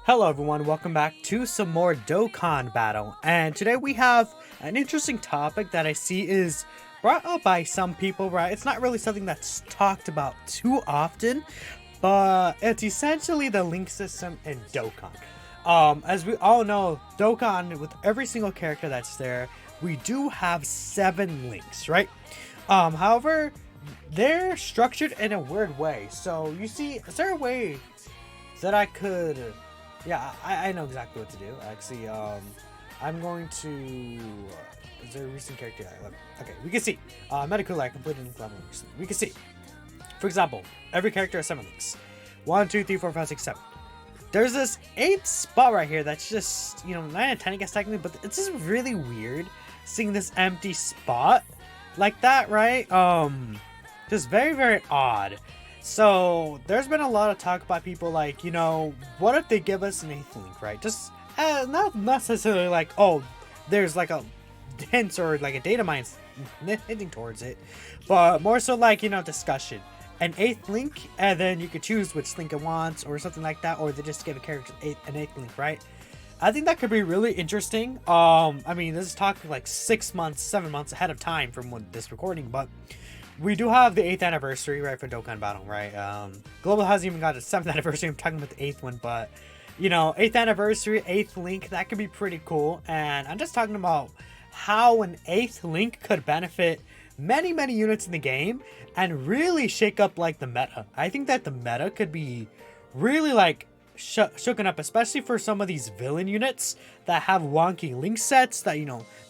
Hello everyone, welcome back to some more Dokkan battle, and today we have an interesting topic that I see is brought up by some people, right? It's not really something that's talked about too often, but it's essentially the link system in Dokkan. As we all know, Dokkan, with every single character that's there, we do have 7 links, right? However, they're structured in a weird way. So you see, is there a way that I could... Yeah, I know exactly what to do. Actually, I'm going to... is there a recent character? Okay, we can see. Medical I completed in level recently. We can see. For example, every character has 7 links. 1, 2, 3, 4, 5, 6, 7. There's this 8th spot right here that's just, 9 and 10 I guess technically, but it's just really weird seeing this empty spot like that, right? Just very, very odd. So there's been a lot of talk by people like, what if they give us an 8th link, right? Just not necessarily like, oh, there's like a hint or like a data mine hinting towards it, but more so like, discussion. An 8th link, and then you could choose which link it wants or something like that, or they just give a character an 8th link, right? I think that could be really interesting. I mean, this is talking like 6 months, 7 months ahead of time from when this recording, but we do have the 8th anniversary, right, for Dokkan Battle, right? Global hasn't even got a 7th anniversary. I'm talking about the 8th one, but, 8th anniversary, 8th link, that could be pretty cool. And I'm just talking about how an 8th link could benefit many, many units in the game and really shake up, like, the meta. I think that the meta could be really, like, shooken up, especially for some of these villain units that have wonky link sets that,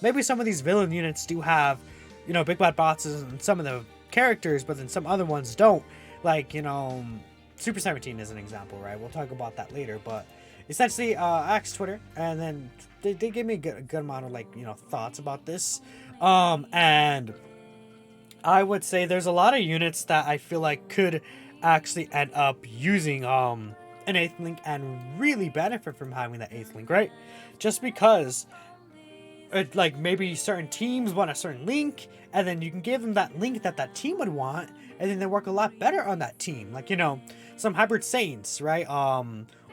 maybe some of these villain units do have, big bad bosses and some of the characters, but then some other ones don't. Like, Super 17 is an example, right? We'll talk about that later, but essentially, I asked Twitter, and then they gave me a good amount of, like, thoughts about this. And I would say there's a lot of units that I feel like could actually end up using, an 8th link and really benefit from having that 8th link, right? Just because like maybe certain teams want a certain link, and then you can give them that link that that team would want, and then they work a lot better on that team. Like, some hybrid Saiyans, right?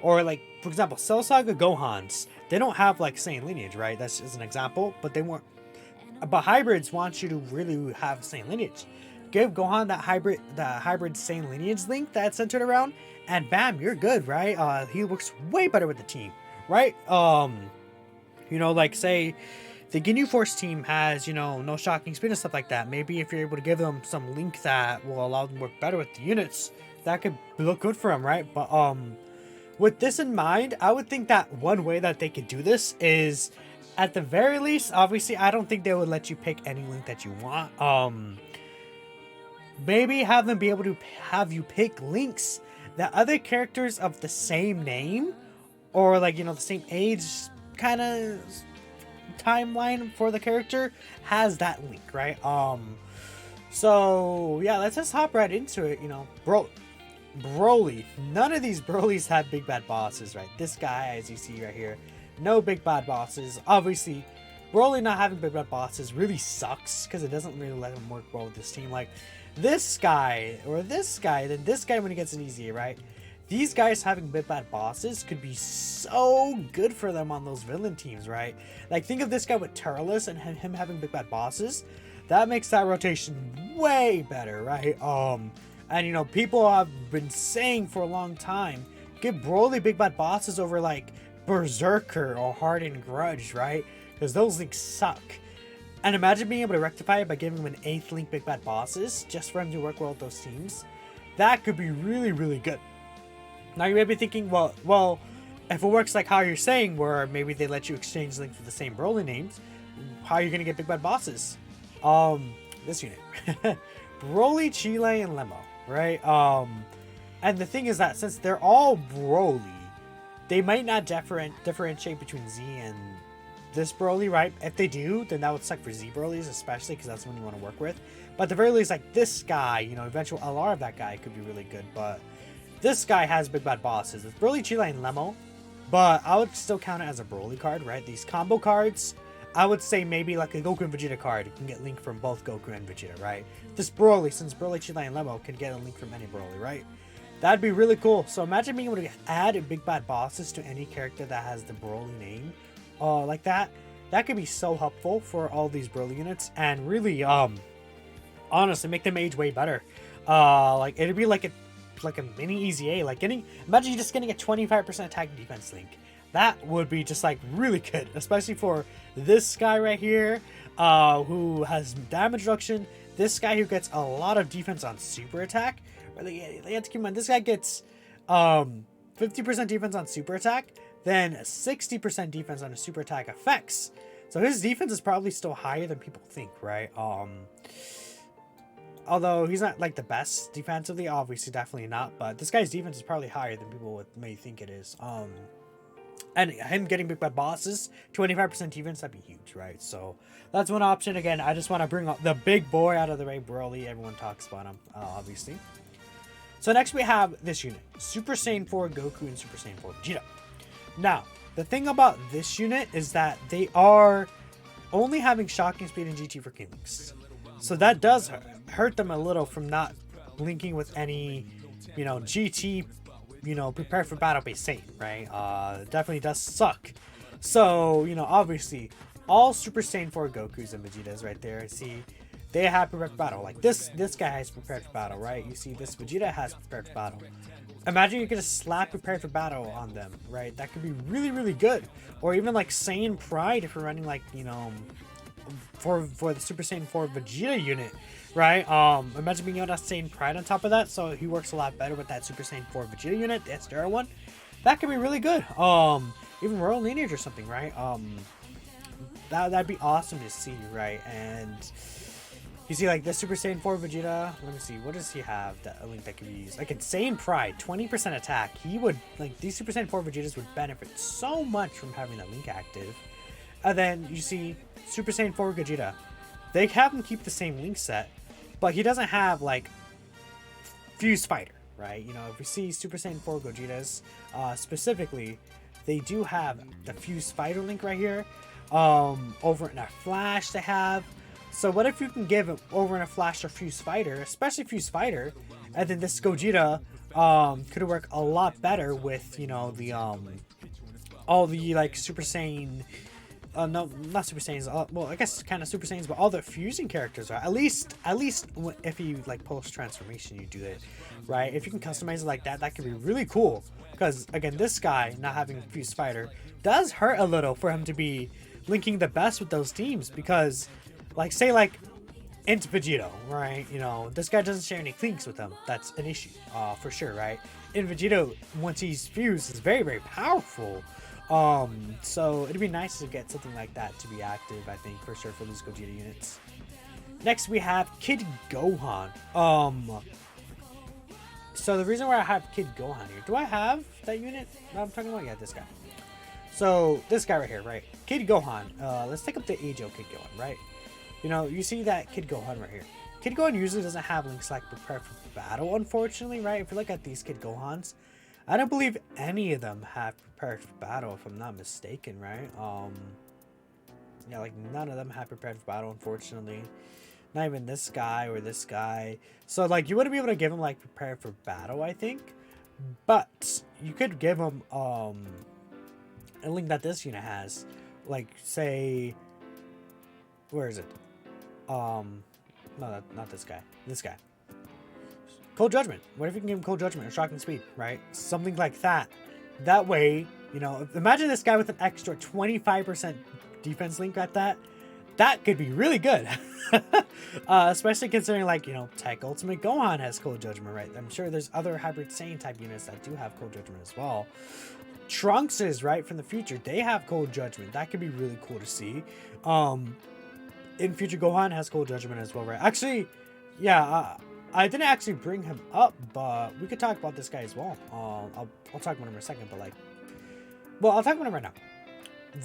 Or like, for example, Cell Saga Gohans. They don't have like Saiyan lineage, right? That's just an example, but they want... But hybrids want you to really have Saiyan lineage. Give Gohan that hybrid Saiyan lineage link that's centered around, and bam, you're good, right? He works way better with the team, right? Like, say the Ginyu Force team has, no shocking speed and stuff like that. Maybe if you're able to give them some link that will allow them to work better with the units, that could look good for them, right? But with this in mind, I would think that one way that they could do this is, at the very least, obviously, I don't think they would let you pick any link that you want. Maybe have them be able to have you pick links that other characters of the same name, or like, the same age kind of timeline for the character has that link, right? So yeah, let's just hop right into it. Broly, none of these Brolys have big bad bosses, right? This guy, as you see right here, no big bad bosses. Obviously, Broly not having big bad bosses really sucks because it doesn't really let him work well with this team. Like this guy or this guy, then this guy when he gets an easier, right? These guys having big bad bosses could be so good for them on those villain teams, right? Like, think of this guy with Turles and him having big bad bosses. That makes that rotation way better, right? And people have been saying for a long time, give Broly big bad bosses over like Berserker or Hardened Grudge, right? Because those links suck. And imagine being able to rectify it by giving him an 8th link big bad bosses just for him to work well with those teams. That could be really, really good. Now you may be thinking, well, if it works like how you're saying, where maybe they let you exchange links with the same Broly names, how are you gonna get big bad bosses? This unit, Broly, Chile, and Lemo, right? And the thing is that since they're all Broly, they might not differentiate between Z and this Broly, right? If they do, then that would suck for Z Brolys, especially because that's the one you want to work with. But at the very least, like this guy, eventual LR of that guy could be really good, but this guy has big bad bosses. It's Broly, Chile, and Lemo, but I would still count it as a Broly card, right? These combo cards, I would say maybe like a Goku and Vegeta card. You can get link from both Goku and Vegeta, right? This Broly, since Broly, Chile, and Lemo can get a link from any Broly, right? That'd be really cool. So imagine being able to add big bad bosses to any character that has the Broly name, like that. That could be so helpful for all these Broly units, and really, honestly, make them age way better. Like it'd be like a mini Easy A. Like imagine you just getting a 25% attack defense link. That would be just like really good, especially for this guy right here, who has damage reduction. This guy who gets a lot of defense on super attack. They have to keep in mind, this guy gets 50% defense on super attack, then 60% defense on his super attack effects. So his defense is probably still higher than people think, right? Although he's not like the best defensively, obviously, definitely not. But this guy's defense is probably higher than people may think it is. And him getting big bad bosses, 25% defense, that'd be huge, right? So that's one option. Again, I just want to bring up the big boy out of the way, Broly. Everyone talks about him, obviously. So next we have this unit, Super Saiyan 4 Goku and Super Saiyan 4 Vegeta. Now, the thing about this unit is that they are only having shocking speed and GT for King links. So that does hurt them a little from not linking with any, GT, prepare for battle based Saiyan, right? Definitely does suck. So, obviously, all Super Saiyan 4 Gokus and Vegetas right there, see, they have prepared for battle. Like this guy has prepared for battle, right? You see this Vegeta has prepared for battle. Imagine you could just slap prepared for battle on them, right? That could be really, really good. Or even like Saiyan Pride if you're running like, for the Super Saiyan 4 Vegeta unit, right? Imagine being able to have Saiyan Pride on top of that, so he works a lot better with that Super Saiyan 4 Vegeta unit, the Estera one. That could be really good. Even Royal Lineage or something, right? That'd be awesome to see, right? And you see, like, the Super Saiyan 4 Vegeta, let me see, what does he have, a link that can be used? Like, in Saiyan Pride, 20% attack, he would, like, these Super Saiyan 4 Vegetas would benefit so much from having that link active. And then, you see, Super Saiyan 4 Gogeta, they have him keep the same link set, but he doesn't have, like, Fuse Fighter, right? If we see Super Saiyan 4 Gogetas, specifically, they do have the Fuse Fighter link right here. Over in a Flash they have. So what if you can give over in a Flash or Fuse Fighter, especially Fuse Fighter, and then this Gogeta could work a lot better with, all the, like, Super Saiyan, no, not Super Saiyans, well, I guess kind of Super Saiyans, but all the fusion characters, right? At least if you, like, post-transformation, you do it, right? If you can customize it like that, that could be really cool. Because, again, this guy, not having Fuse Fighter, does hurt a little for him to be linking the best with those teams, because, like, say, like, into Vegito, right? This guy doesn't share any links with them. That's an issue, for sure, right? In Vegito, once he's fused, is very, very powerful. So it'd be nice to get something like that to be active, I think, for sure, for these Gogeta units. Next, we have Kid Gohan. So the reason why I have Kid Gohan here, do I have that unit? No, I'm talking about, yeah, this guy. So this guy right here, right? Kid Gohan. Let's take up the Ajo Kid Gohan, right? You see that Kid Gohan right here. Kid Gohan usually doesn't have links like prepare for battle, unfortunately, right? If you look at these Kid Gohans, I don't believe any of them have prepared for battle, if I'm not mistaken, right? Yeah, like, none of them have prepared for battle, unfortunately. Not even this guy or this guy. So, like, you wouldn't be able to give him, like, prepared for battle, I think. But you could give him a link that this unit has. Like, say, where is it? No, not this guy. This guy. Cold Judgment. What if you can give him Cold Judgment or Shocking Speed, right? Something like that. That way, imagine this guy with an extra 25% defense link at that. That could be really good. Especially considering, like, Tech Ultimate Gohan has Cold Judgment, right? I'm sure there's other Hybrid Saiyan type units that do have Cold Judgment as well. Trunks is, right, from the future. They have Cold Judgment. That could be really cool to see. In future, Gohan has Cold Judgment as well, right? Actually, yeah, I didn't actually bring him up, but we could talk about this guy as well. I'll talk about him in a second, but, like, well, I'll talk about him right now.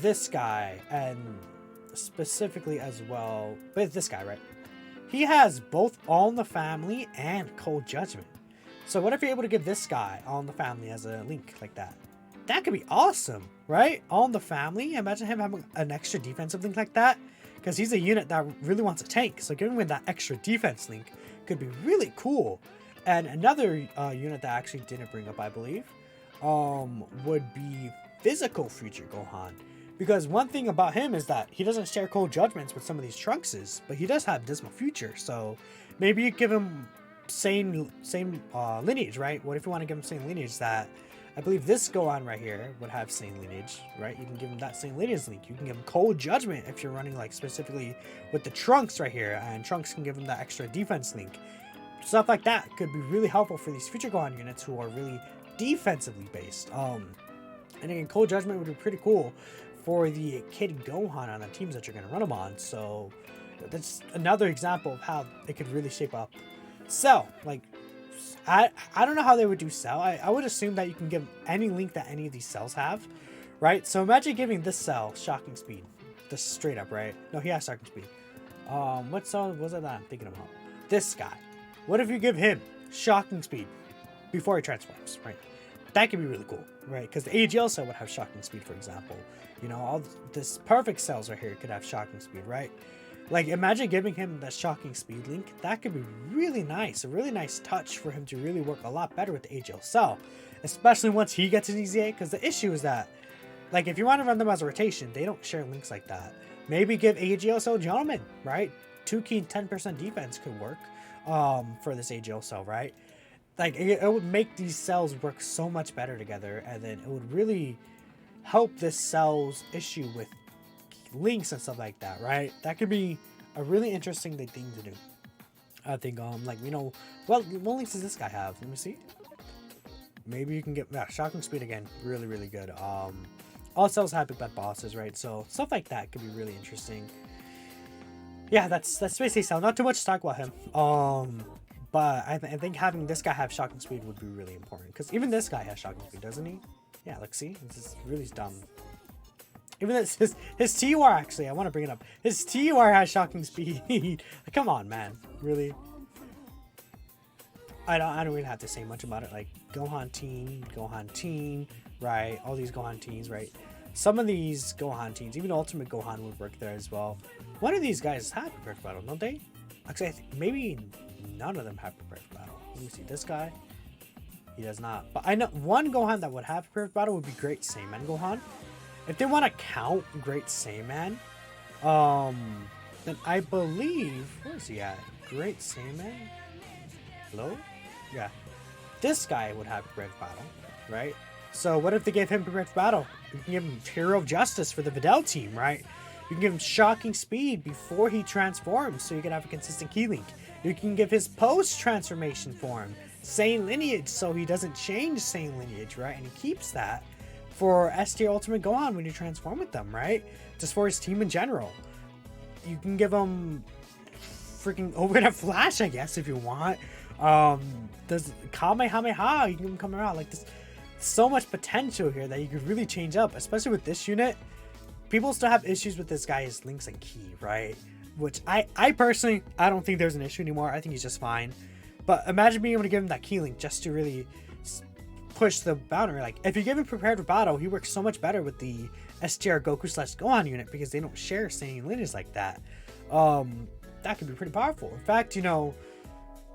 This guy, and specifically as well, but this guy, right? He has both All in the Family and Cold Judgment. So what if you're able to give this guy All in the Family as a link like that? That could be awesome, right? All in the Family. Imagine him having an extra defensive link like that, because he's a unit that really wants a tank. So giving him that extra defense link could be really cool. And another unit that I actually didn't bring up, I believe, would be physical future Gohan. Because one thing about him is that he doesn't share cold judgments with some of these Trunkses, but he does have dismal future. So maybe you give him same lineage, right? What if you want to give him same lineage? That I believe this Gohan right here would have same lineage, right? You can give him that same lineage link. You can give him cold judgment if you're running like specifically with the Trunks right here, and Trunks can give him that extra defense link. Stuff like that could be really helpful for these future Gohan units who are really defensively based. And again, cold judgment would be pretty cool for the Kid Gohan on the teams that you're going to run them on. So that's another example of how it could really shape up Cell. Like, I don't know how they would do Cell. I would assume that you can give any link that any of these cells have, right? So imagine giving this cell shocking speed, just straight up, right? No, he has shocking speed. What cell was it that I'm thinking about? This guy. What if you give him shocking speed before he transforms, right? That could be really cool, right? Because the AGL cell would have shocking speed, for example. You know, all this perfect cells right here could have shocking speed, right? Like, imagine giving him the shocking speed link. That could be really nice. A really nice touch for him to really work a lot better with the AGL cell. Especially once he gets an EZA. Because the issue is that, like, if you want to run them as a rotation, they don't share links like that. Maybe give AGL cell Gentleman, right? 2 key 10% defense could work for this AGL cell, right? Like, it would make these cells work so much better together. And then it would really help this cell's issue with links and stuff like that, right? That could be a really interesting thing to do. I think, like, you know, what links does this guy have? Let me see. Maybe you can get shocking speed again. Really, really good. All cells have big bad bosses, right? So stuff like that could be really interesting. Yeah, that's basically Cell. Not too much to talk about him. But I think having this guy have shocking speed would be really important, because even this guy has shocking speed, doesn't he? Yeah, like, see, this is really dumb. Even his TUR, actually, I want to bring it up. His TUR has shocking speed. Like, come on, man. Really? I don't really have to say much about it. Like, Gohan team, right? All these Gohan teams, right? Some of these Gohan teams, even Ultimate Gohan would work there as well. One of these guys have prepared for battle, don't they? Actually, I think maybe none of them have prepared for battle. Let me see. This guy, he does not. But I know one Gohan that would have prepared for battle would be Great Saiyan Gohan. If they want to count Great Saiyan, then I believe, where is he at? Great Saiyan? Hello? Yeah. This guy would have prepared for battle, right? So what if they gave him prepared for battle? You can give him Hero of Justice for the Videl team, right? You can give him shocking speed before he transforms, so you can have a consistent key link. You can give his post-transformation form Saiyan lineage, so he doesn't change Saiyan lineage, right? And he keeps that for S-tier Ultimate Gohan when you transform with them, right? Just for his team in general. You can give him freaking Overhead Flash, I guess, if you want. There's Kamehameha, you can give him come around. Like, this, so much potential here that you could really change up, especially with this unit. People still have issues with this guy's links and key, right? Which I personally, I don't think there's an issue anymore. I think he's just fine. But imagine being able to give him that key link just to really push the boundary. Like, if you give him prepared for battle, he works so much better with the STR Goku / Gohan unit, because they don't share same lineage like that. That could be pretty powerful. In fact, you know,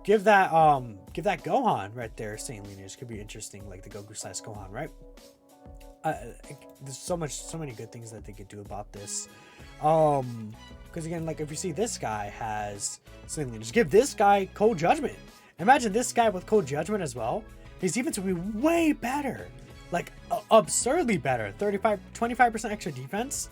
give that Gohan right there same lineage could be interesting, like the Goku / Gohan, right? There's so many good things that they could do about this. Because again, like, if you see this guy has same lineage, give this guy Cold Judgment. Imagine this guy with Cold Judgment as well. His defense would be way better, like absurdly better. 25% extra defense.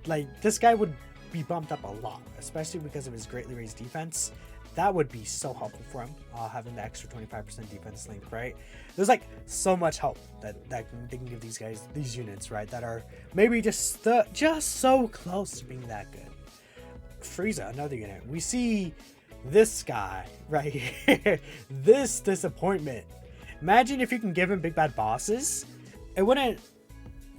Like, this guy would be bumped up a lot, especially because of his greatly raised defense. That would be so helpful for him, having the extra 25% defense link, right? There's like so much help that they can give these guys, these units, right? That are maybe just so close to being that good. Frieza, another unit. We see this guy right here. This disappointment. Imagine if you can give him big bad bosses. It wouldn't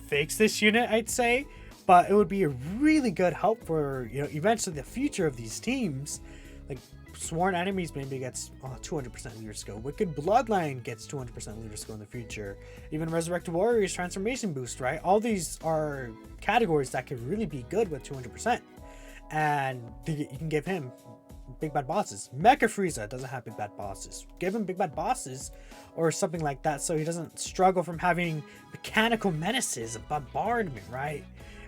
fix this unit, I'd say, but it would be a really good help for, you know, eventually the future of these teams. Like, Sworn Enemies maybe gets 200% leader skill. Wicked Bloodline gets 200% leader skill in the future. Even Resurrected Warriors transformation boost, right? All these are categories that could really be good with 200%. And you can give him big bad bosses. Mecha Frieza doesn't have big bad bosses. Give him big bad bosses or something like that so he doesn't struggle from having mechanical menaces and bombardment, right?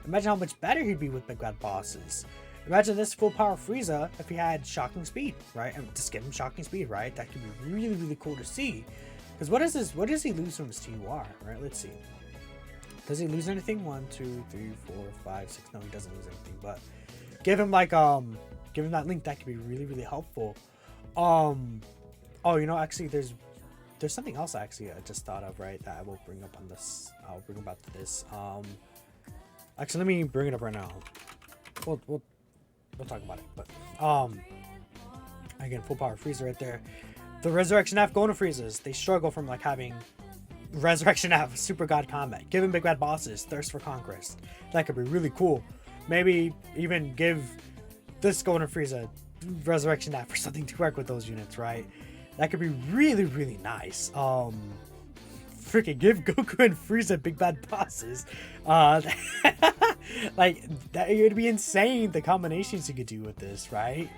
Imagine how much better he'd be with big bad bosses. Imagine this full power Frieza if he had shocking speed, right? And just give him shocking speed, right? That could be really, really cool to see. Because what does he lose from his TUR, right? Let's see. Does he lose anything? 1, 2, 3, 4, 5, 6. No, he doesn't lose anything. But give him like give him that link. That could be really, really helpful. Oh, you know, actually, there's something else actually I just thought of, right? That I will bring up on this. I'll bring about this. Actually, let me bring it up right now. We'll talk about it. But again, full power Frieza right there. The Resurrection F going to Friezas. They struggle from like having Resurrection F, Super God Combat. Give him big bad bosses, Thirst for Conquest. That could be really cool. Maybe even give this going to Frieza Resurrection F for something to work with those units, right? That could be really, really nice. Freaking give Goku and Frieza big bad bosses. Like that, it would be insane the combinations you could do with this, right?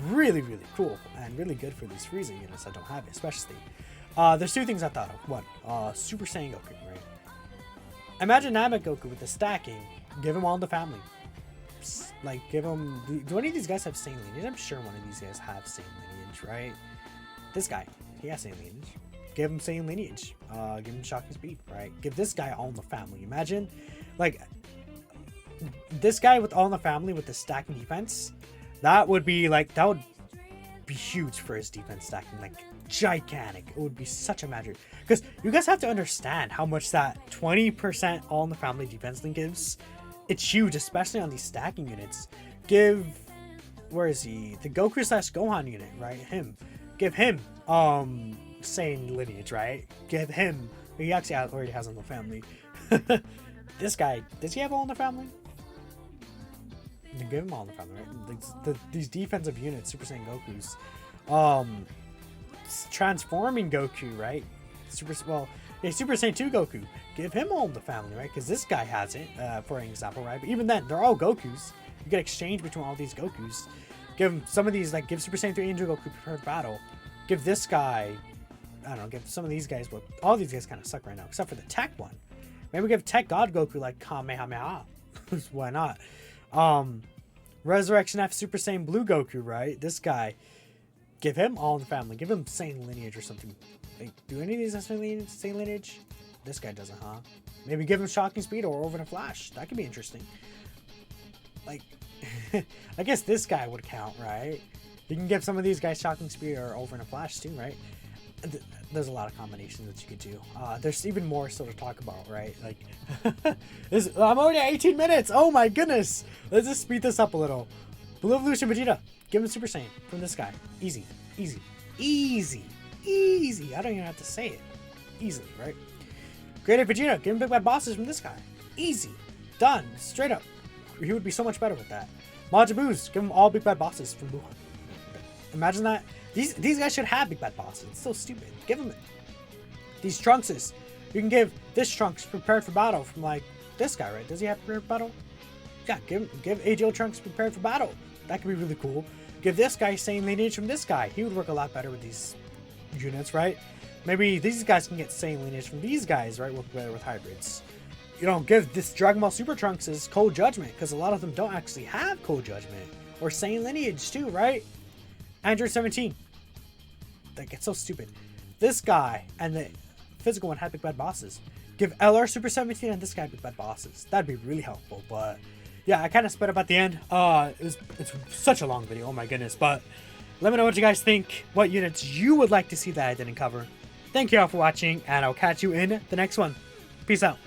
Really, really cool and really good for these Frieza units that don't have it, especially. There's two things I thought of. One, Super Saiyan Goku, right? Imagine Namek Goku with the stacking. Give him all in the family. Like, give him... Do any of these guys have Saiyan lineage? I'm sure one of these guys have Saiyan lineage, right? This guy, he has Saiyan lineage. Give him Saiyan lineage. Give him shocking speed, right? Give this guy all in the family. Imagine, like, this guy with all in the family with the stacking defense. That would be, like, that would be huge for his defense stacking. Like, gigantic. It would be such a magic. Because you guys have to understand how much that 20% all in the family defense link gives. It's huge, especially on these stacking units. Give, where is he? The Goku / Gohan unit, right? Him. Give him, Saiyan lineage, right? Give him, he actually already has all in the family. This guy, does he have all in the family? You give him all in the family, right? These defensive units, Super Saiyan Gokus. Transforming Goku, right? Super Saiyan 2 Goku. Give him all in the family, right? Because this guy has it, for an example, right? But even then, they're all Gokus. You can exchange between all these Gokus. Give him some of these, like, give Super Saiyan 3 Angel Goku prepared battle. Give this guy, I don't know, give some of these guys, but all these guys kind of suck right now, except for the Tech one. Maybe give Tech God Goku, like, Kamehameha. Why not? Resurrection F Super Saiyan Blue Goku, right? This guy. Give him all in the family. Give him Saiyan lineage or something. Like, do any of these have Saiyan lineage? This guy doesn't, huh? Maybe give him shocking speed or over in a flash. That could be interesting. Like, I guess this guy would count, right? You can give some of these guys shocking speed or over in a flash too, right? There's a lot of combinations that you could do. There's even more still to talk about, right? Like, I'm already at 18 minutes. Oh my goodness. Let's just speed this up a little. Blue Evolution Vegeta. Give him Super Saiyan from this guy. Easy. Easy. Easy. Easy. I don't even have to say it. Easily, right? Great Vegeta. Give him big bad bosses from this guy. Easy. Done. Straight up. He would be so much better with that. Majin Buu's. Give him all big bad bosses from Gohan. Imagine that. These guys should have big bad bosses. It's so stupid. Give them it. These Trunkses. You can give this Trunks prepared for battle from, like, this guy, right? Does he have prepared for battle? Yeah, give AGL Trunks prepared for battle. That could be really cool. Give this guy Saiyan lineage from this guy. He would work a lot better with these units, right? Maybe these guys can get Saiyan lineage from these guys, right? Work better with hybrids. You know, give this Dragon Ball Super Trunks as Cold Judgment, because a lot of them don't actually have Cold Judgment. Or Saiyan lineage too, right? Android 17. Like, it's so stupid. This guy and the physical one had big bad bosses. Give LR Super 17 and this guy big bad bosses. That'd be really helpful, but yeah, I kind of sped up at the end. It's such a long video, oh my goodness. But let me know what you guys think, what units you would like to see that I didn't cover. Thank you all for watching, and I'll catch you in the next one. Peace out.